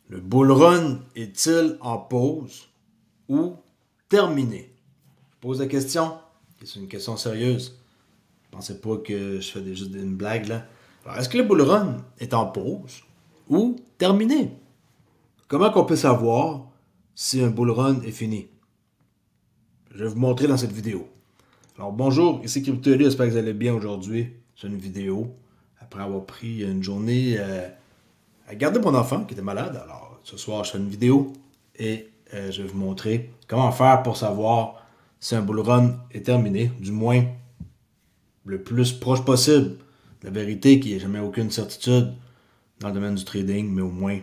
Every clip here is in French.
Le bull run est-il en pause ou terminé? Je pose la question. C'est une question sérieuse. Pensez pas que je fais juste une blague là. Alors, est-ce que le bull run est en pause ou terminé? Comment qu'on peut savoir si un bull run est fini? Je vais vous montrer dans cette vidéo. Alors bonjour, ici CryptoEli, j'espère que vous allez bien aujourd'hui. C'est une vidéo après avoir pris une journée à garder mon enfant qui était malade. Alors ce soir, je fais une vidéo et je vais vous montrer comment faire pour savoir si un bull run est terminé, du moins le plus proche possible de la vérité, qu'il n'y ait jamais aucune certitude dans le domaine du trading, mais au moins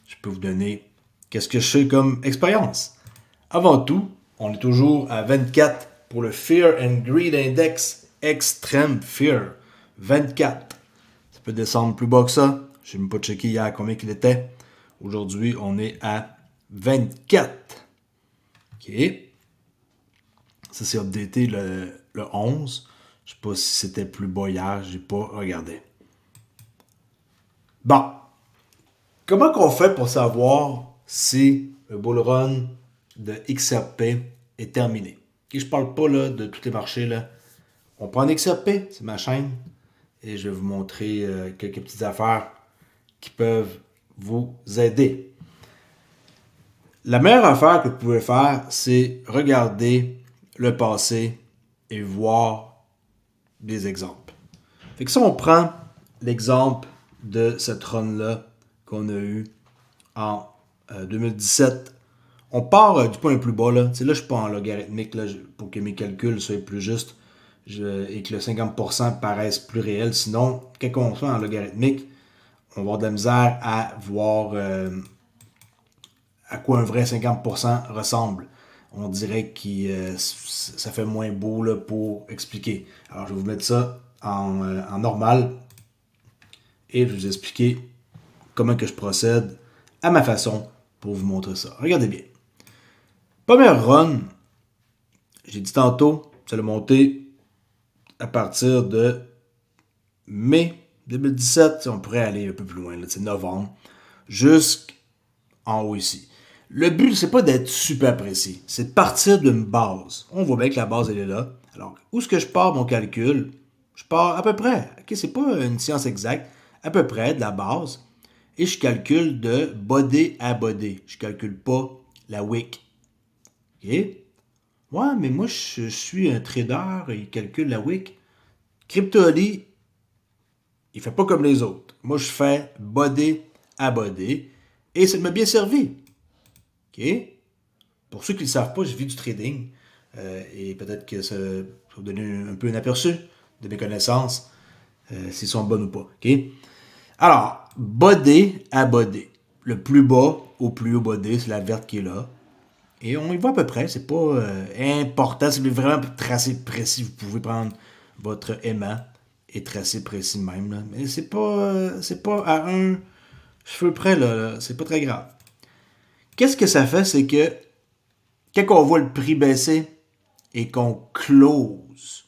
je peux vous donner qu'est-ce que je sais comme expérience. Avant tout, on est toujours à 24 pour le Fear and Greed Index Extreme Fear. 24. Ça peut descendre plus bas que ça. Je n'ai même pas checké hier combien il était. Aujourd'hui, on est à 24. OK. Ça, c'est updaté le 11. Je ne sais pas si c'était plus bas hier. Je n'ai pas regardé. Bon. Comment qu'on fait pour savoir si le bull run de XRP est terminé? Et je parle pas là, de tous les marchés. Là. On prend XRP, c'est ma chaîne, et je vais vous montrer quelques petites affaires qui peuvent vous aider. La meilleure affaire que vous pouvez faire, c'est regarder le passé et voir des exemples. Fait que si on prend l'exemple de cette run-là qu'on a eu en 2017, on part du point le plus bas. Là, là je ne suis pas en logarithmique là, pour que mes calculs soient plus justes et que le 50% paraisse plus réel. Sinon, quand on fait en logarithmique, on va avoir de la misère à voir à quoi un vrai 50% ressemble. On dirait que ça fait moins beau là, pour expliquer. Alors, je vais vous mettre ça en normal et je vais vous expliquer comment que je procède à ma façon pour vous montrer ça. Regardez bien. Première run, j'ai dit tantôt, ça a monté à partir de mai 2017. On pourrait aller un peu plus loin, c'est novembre, jusqu'en haut ici. Le but, c'est pas d'être super précis, c'est de partir d'une base. On voit bien que la base, elle est là. Alors, où est-ce que je pars mon calcul? Je pars à peu près. OK, c'est pas une science exacte. À peu près de la base. Et je calcule de body à body. Je calcule pas la wick. OK? Ouais, mais moi, je suis un trader et il calcule la wick. CryptoEli, il fait pas comme les autres. Moi, je fais body à body et ça m'a bien servi. OK? Pour ceux qui ne le savent pas, je vis du trading et peut-être que ça va vous donner un peu un aperçu de mes connaissances, s'ils sont bonnes ou pas. OK? Alors, body à body. Le plus bas au plus haut body, c'est la verte qui est là. Et on y voit à peu près, c'est pas important, c'est vraiment tracé précis. Vous pouvez prendre votre aimant et tracer précis même. Là. Mais c'est pas à un cheveu près, là. C'est pas très grave. Qu'est-ce que ça fait, c'est que quand on voit le prix baisser et qu'on close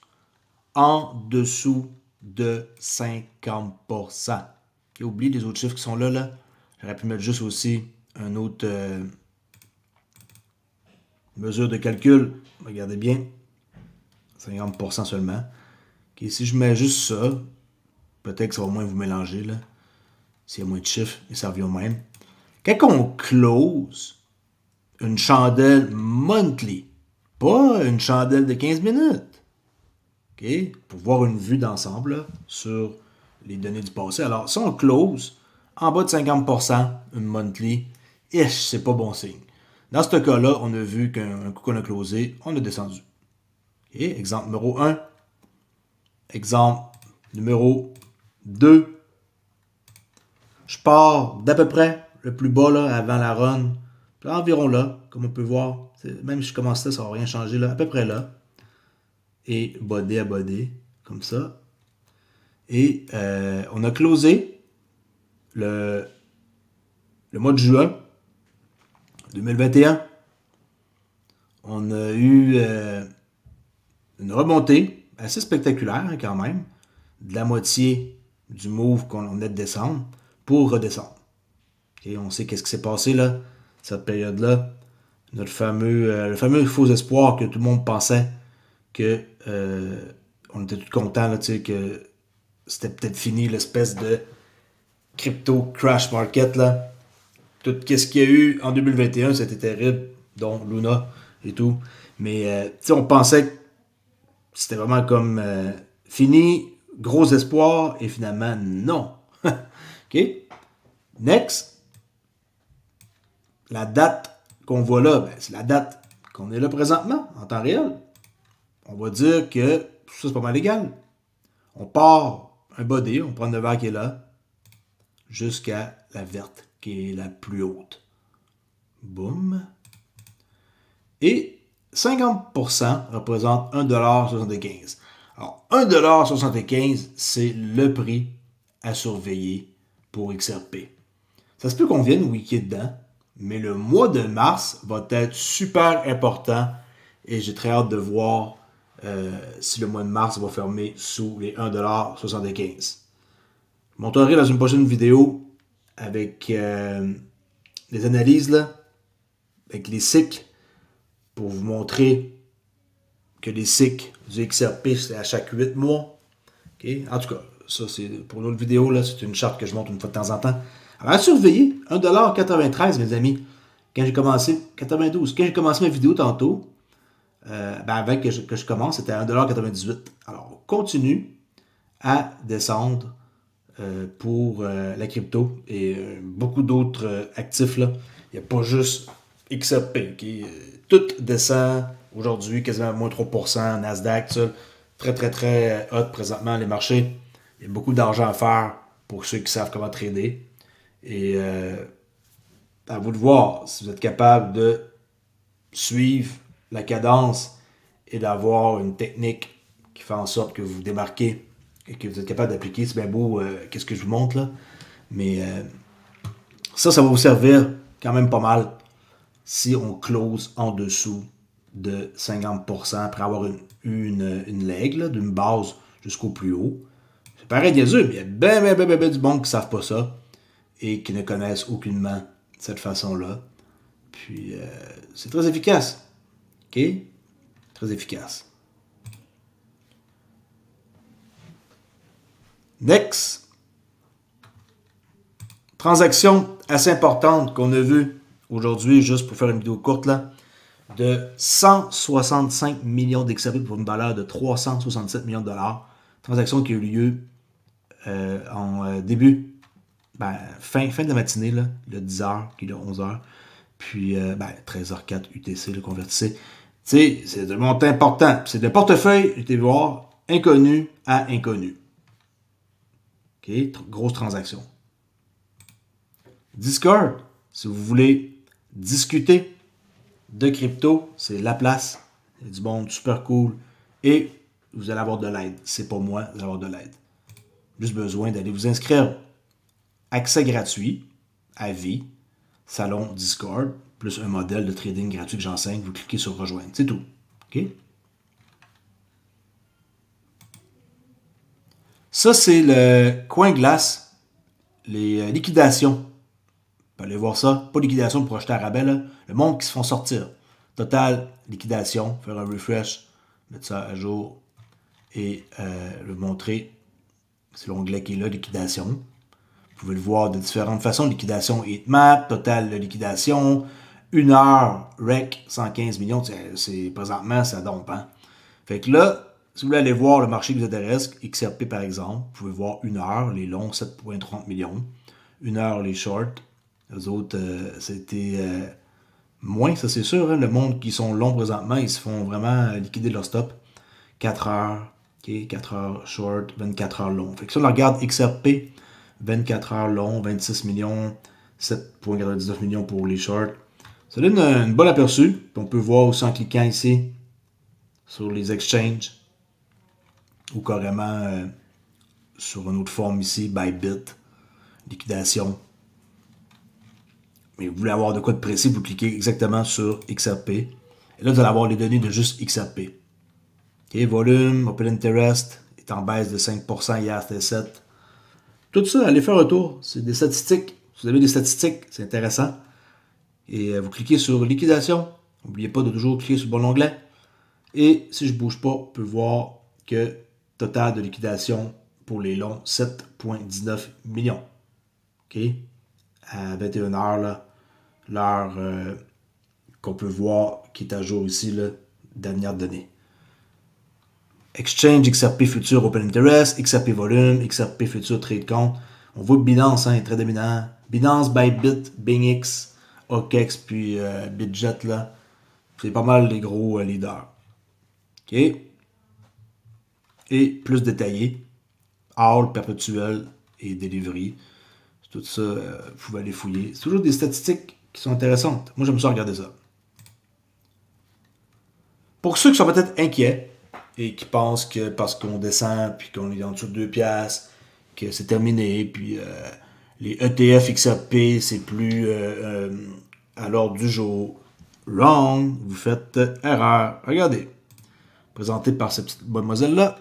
en dessous de 50%. Okay, oublie les autres chiffres qui sont là, là. J'aurais pu mettre juste aussi un autre mesure de calcul. Regardez bien. 50% seulement. Okay, si je mets juste ça, peut-être que ça va moins vous mélanger, là. S'il y a moins de chiffres, et ça revient au même. Quand on close une chandelle monthly, pas une chandelle de 15 minutes, okay, pour voir une vue d'ensemble sur les données du passé. Alors, si on close en bas de 50%, une monthly, c'est pas bon signe. Dans ce cas-là, on a vu qu'un coup qu'on a closé, on a descendu. Okay, exemple numéro 1. Exemple numéro 2. Je pars d'à peu près le plus bas là, avant la run. Environ là, comme on peut voir. Même si je commence là, ça ne va rien changer là. À peu près là. Et body à body, comme ça. Et on a closé le mois de juin 2021. On a eu une remontée assez spectaculaire hein, quand même, de la moitié du move qu'on venait de descendre pour redescendre. Okay, on sait qu'est-ce qui s'est passé là, cette période-là. Le fameux faux espoir que tout le monde pensait que on était tous contents là, que c'était peut-être fini l'espèce de crypto crash market là. Tout ce qu'il y a eu en 2021, c'était terrible, dont Luna et tout. Mais on pensait que c'était vraiment comme fini, gros espoir, et finalement, non. OK? Next. La date qu'on voit là, ben, c'est la date qu'on est là présentement, en temps réel. On va dire que ça, c'est pas mal légal. On part un body, on prend le vert qui est là, jusqu'à la verte, qui est la plus haute. Boum. Et 50% représente 1,75$. Alors, 1,75$, c'est le prix à surveiller pour XRP. Ça se peut qu'on vienne wicker dedans, mais le mois de mars va être super important et j'ai très hâte de voir si le mois de mars va fermer sous les 1,75$. Je montrerai dans une prochaine vidéo avec des analyses, là, avec les cycles, pour vous montrer que les cycles du XRP, c'est à chaque 8 mois. Okay? En tout cas, ça c'est pour une autre vidéo, là, c'est une charte que je montre une fois de temps en temps. Alors à surveiller, 1,93$, mes amis. Quand j'ai commencé, 92, quand j'ai commencé ma vidéo tantôt, avant que je commence, c'était à 1,98$. Alors, on continue à descendre pour la crypto et beaucoup d'autres actifs. Là. Il n'y a pas juste XRP. Okay? Tout descend aujourd'hui, quasiment moins 3%, Nasdaq, ça, très très très hot présentement les marchés. Il y a beaucoup d'argent à faire pour ceux qui savent comment trader. Et à vous de voir si vous êtes capable de suivre la cadence et d'avoir une technique qui fait en sorte que vous vous démarquez et que vous êtes capable d'appliquer. C'est bien beau, qu'est-ce que je vous montre là. Mais ça va vous servir quand même pas mal si on close en dessous de 50% après avoir eu une leg d'une base jusqu'au plus haut. C'est pareil bien sûr, mais il y a ben du monde qui ne savent pas ça et qui ne connaissent aucunement cette façon-là. Puis, c'est très efficace. OK? Très efficace. Next. Transaction assez importante qu'on a vue aujourd'hui, juste pour faire une vidéo courte, là, de 165 millions d'XRP pour une valeur de 367 millions de dollars. Transaction qui a eu lieu en début, fin de la matinée, là, le 10h, qui est le 11h. Puis 13h04 UTC, le convertissé. C'est un montant important. C'est de portefeuille, je vais voir, inconnu à inconnu. OK? Grosse transaction. Discord, si vous voulez discuter de crypto, c'est la place. Il y a du monde super cool. Et vous allez avoir de l'aide. C'est pas moi, vous allez avoir de l'aide. Juste besoin d'aller vous inscrire. Accès gratuit, à vie, salon Discord, plus un modèle de trading gratuit que j'enseigne. Vous cliquez sur rejoindre. C'est tout. OK? Ça, c'est le coin glace, les liquidations. Vous allez voir ça. Pas liquidation pour acheter à rabais, là. Le monde qui se font sortir. Total, liquidation. Faire un refresh. Mettre ça à jour. Et le montrer. C'est l'onglet qui est là, liquidation. Vous pouvez le voir de différentes façons. Liquidation heatmap, total de liquidation. 1 heure, rec, 115 millions. Présentement, ça dompe. Hein? Fait que là, si vous voulez aller voir le marché qui vous intéresse, XRP par exemple, vous pouvez voir 1 heure, les longs, 7,30 millions. 1 heure, les shorts. Les autres, c'était moins, ça c'est sûr. Hein? Le monde qui sont longs présentement, ils se font vraiment liquider leur stop. 4 heures, okay? 4 heures short, 24 heures long. Fait que si on regarde XRP, 24 heures long, 26 millions, 7,99 millions pour les shorts. Ça donne une bonne aperçu. Puis on peut voir aussi en cliquant ici sur les exchanges ou carrément sur une autre forme ici, Bybit, liquidation. Mais vous voulez avoir de quoi de précis, vous cliquez exactement sur XRP. Et là, vous allez avoir les données de juste XRP. Okay, volume, Open Interest est en baisse de 5%, hier c'était 7%. Tout ça, allez faire un tour. C'est des statistiques vous avez des statistiques, c'est intéressant. Et vous cliquez sur liquidation. N'oubliez pas de toujours cliquer sur le bon onglet. Et si je ne bouge pas, on peut voir que total de liquidation pour les longs, 7,19 millions. OK? À 21h, là, l'heure qu'on peut voir qui est à jour ici, là, dernière donnée. Exchange, XRP Future Open Interest, XRP Volume, XRP Future Trade Count. On voit que Binance est très dominant. Binance, Bybit, BingX, OKEx, puis Bitget, là. C'est pas mal les gros leaders. OK? Et plus détaillé, All, Perpetuel et Delivery. Tout ça, vous pouvez aller fouiller. C'est toujours des statistiques qui sont intéressantes. Moi, j'aime ça regarder ça. Pour ceux qui sont peut-être inquiets et qui pensent que parce qu'on descend puis qu'on est en dessous de 2 piastres, que c'est terminé, puis les ETF XRP, c'est plus à l'ordre du jour. Wrong, vous faites erreur. Regardez, présenté par cette petite mademoiselle-là.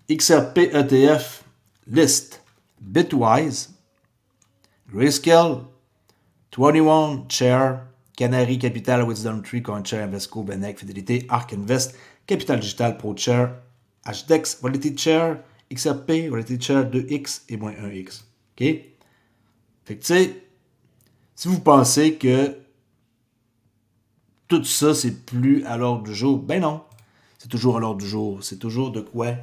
XRP ETF list Bitwise, Grayscale, 21 Share, Canary Capital, Wisdom Tree, CoinShare, Invesco, Benec, Fidelity, Ark Invest, Capital Digital, ProShare, HDEX, Volatility Share, XRP, Volatility Share 2X et moins 1X. OK? Fait que tu sais, si vous pensez que tout ça, c'est plus à l'ordre du jour, ben non. C'est toujours à l'ordre du jour. C'est toujours de quoi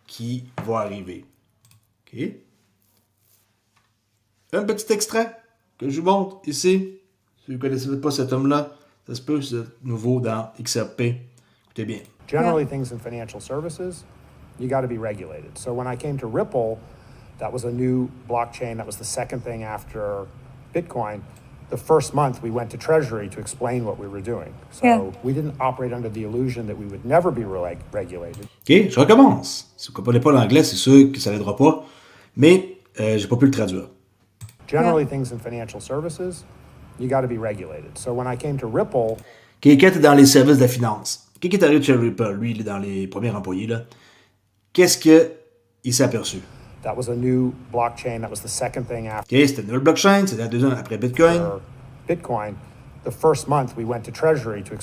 qui va arriver. OK? Un petit extrait que je vous montre ici. Si vous ne connaissez pas cet homme-là, ça se peut, c'est nouveau dans XRP. Écoutez bien. Generally, things in financial services, you got to be regulated. So when I came to Ripple, that was a new blockchain. That was the second thing after Bitcoin. The first month, we went to Treasury to explain what we were doing. So we didn't operate under the illusion that we would never be regulated. OK, je recommence. Si vous ne comprenez pas l'anglais, c'est sûr que ça n'aidera pas. Mais j'ai pas pu le traduire. Generally, things in financial services, you got to be regulated. So when I came to Ripple... Quelqu'un est dans les services de la finance. Quelqu'un est arrivé chez Ripple. Lui, il est dans les premiers employés, là. Qu'est-ce qu'il s'est aperçu? That was a new blockchain. That was the second thing after. OK, c'était une nouvelle blockchain. C'était la deuxième après Bitcoin. Bitcoin. The first month, we went to Treasury to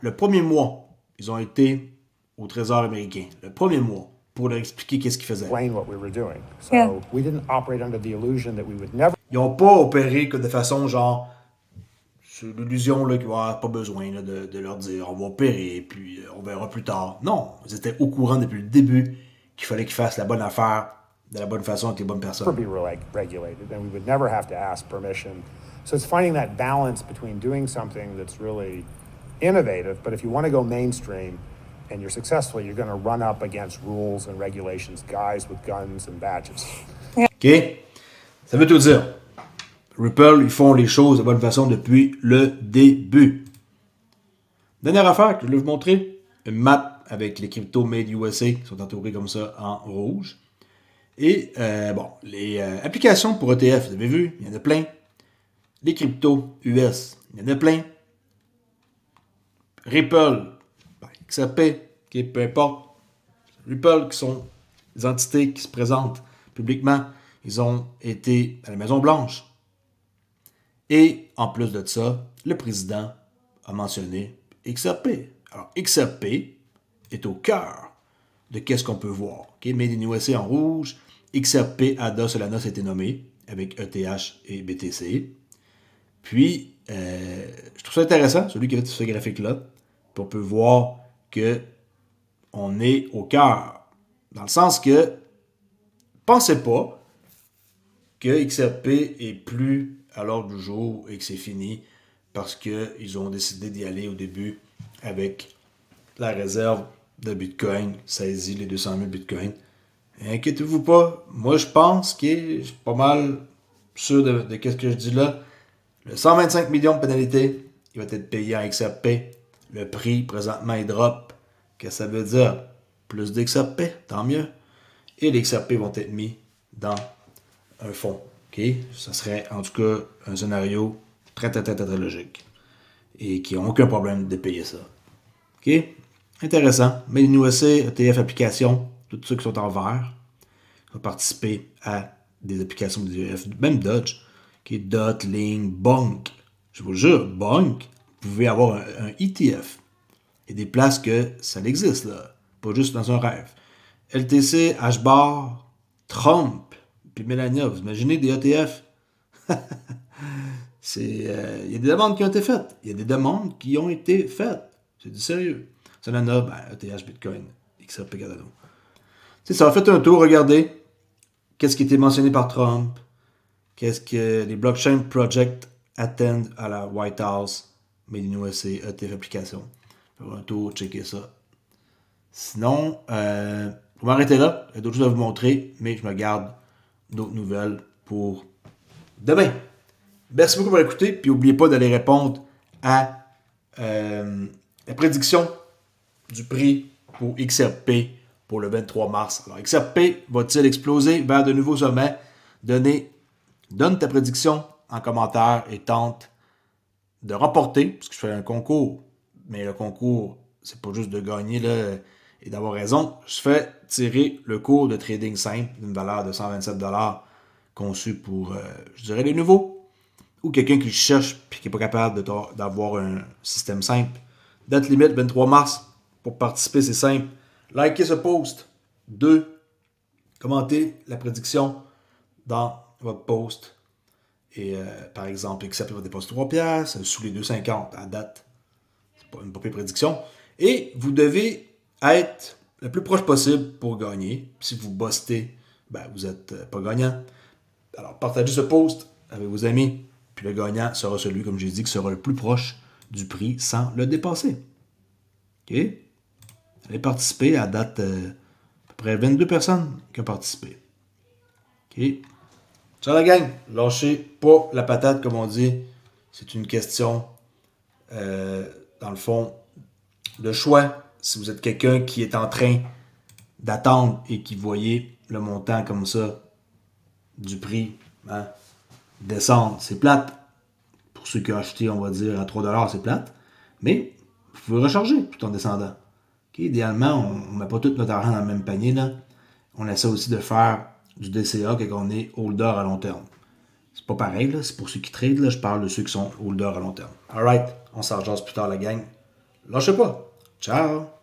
le premier mois, ils ont été au Trésor américain. Le premier mois, pour leur expliquer qu'est-ce qu'ils faisaient. Explain what we were doing. So we didn't operate under the illusion that we would never. Ils n'ont pas opéré que de façon genre sur l'illusion qu'il n'y aura pas besoin là, de leur dire on va opérer puis on verra plus tard. Non, ils étaient au courant depuis le début qu'il fallait qu'ils fassent la bonne affaire de la bonne façon avec les bonnes personnes. Be regulated, and we would never have to ask permission. So it's finding that balance between doing something that's really innovative, but if you want to go mainstream and you're successful, you're going to run up against rules and regulations, guys with guns and badges. OK? Ça veut tout dire. Ripple, ils font les choses de bonne façon depuis le début. Dernière affaire que je voulais vous montrer, une map avec les cryptos Made USA qui sont entourés comme ça en rouge. Et, bon, les applications pour ETF, vous avez vu, il y en a plein. Les cryptos US, il y en a plein. Ripple, XRP, okay, peu importe. Ripple, qui sont des entités qui se présentent publiquement, ils ont été à la Maison-Blanche. Et, en plus de ça, le président a mentionné XRP. Alors, XRP est au cœur de qu'est-ce qu'on peut voir. Okay? Made in USA en rouge, XRP, ADA, Solana, ça a été nommé avec ETH et BTC. Puis, je trouve ça intéressant, celui qui a fait ce graphique-là. Puis on peut voir qu'on est au cœur. Dans le sens que, pensez pas que XRP est plus à l'ordre du jour et que c'est fini parce qu'ils ont décidé d'y aller au début avec la réserve de Bitcoin, saisit les 200 000 Bitcoin. Inquiétez-vous pas, moi je pense que je suis pas mal sûr de ce que je dis là. Le 125 millions de pénalités, il va être payé en XRP. Le prix présentement il drop. Qu'est-ce que ça veut dire? Plus d'XRP, tant mieux. Et les XRP vont être mis dans un fonds. Okay? Ça serait en tout cas un scénario très logique. Et qui n'ont aucun problème de payer ça. OK? Intéressant. Made in USA, ETF applications, tous ceux qui sont en vert vont participer à des applications de ETF, même Dodge. Okay, dot, ligne, bonk. Je vous le jure, bonk, vous pouvez avoir un ETF. Il y a des places que ça existe, là. Pas juste dans un rêve. LTC, HBAR, Trump, puis Melania. Vous imaginez des ETF? Il y a des demandes qui ont été faites. Il y a des demandes qui ont été faites. C'est du sérieux. Solana, ETH, Bitcoin, XRP, Cardano. Ça a fait un tour, regardez. Qu'est-ce qui a été mentionné par Trump? Qu'est-ce que les blockchain projects attendent à la White House, Made in USA, ETF application. Faire un tour, checker ça. Sinon, je vais m'arrêter là. Il y a d'autres choses à vous montrer, mais je me garde d'autres nouvelles pour demain. Merci beaucoup pour écouter, puis n'oubliez pas d'aller répondre à la prédiction du prix pour XRP pour le 23 mars. Alors, XRP va-t-il exploser vers de nouveaux sommets? Donne ta prédiction en commentaire et tente de remporter, parce que je fais un concours, mais le concours, c'est pas juste de gagner là, et d'avoir raison. Je fais tirer le cours de trading simple d'une valeur de 127 $ conçu pour, je dirais, les nouveaux, ou quelqu'un qui cherche et qui n'est pas capable d'avoir un système simple. Date limite 23 mars. Pour participer, c'est simple. Likez ce post. 2. Commentez la prédiction dans votre post. Et par exemple, XRP va dépasser 3 piastres, sous les 2,50 à date. C'est pas une pas pire prédiction. Et vous devez être le plus proche possible pour gagner. Si vous bustez, vous n'êtes pas gagnant. Alors, partagez ce post avec vos amis. Puis le gagnant sera celui, comme j'ai dit, qui sera le plus proche du prix sans le dépasser. OK? Allez participer. À date, à peu près 22 personnes qui ont participé. OK? Ciao la gang! Lâchez pas la patate, comme on dit. C'est une question, dans le fond, de choix. Si vous êtes quelqu'un qui est en train d'attendre et qui voyez le montant comme ça du prix descendre, c'est plate. Pour ceux qui ont acheté, on va dire, à 3 $, c'est plate. Mais vous pouvez recharger tout en descendant. Okay? Idéalement, on ne met pas tout notre argent dans le même panier. Là. On essaie aussi de faire du DCA quand on est holder à long terme. C'est pas pareil, là. C'est pour ceux qui tradent. Là. Je parle de ceux qui sont holders à long terme. Alright, on s'en jase plus tard, la gang. Lâchez pas. Ciao!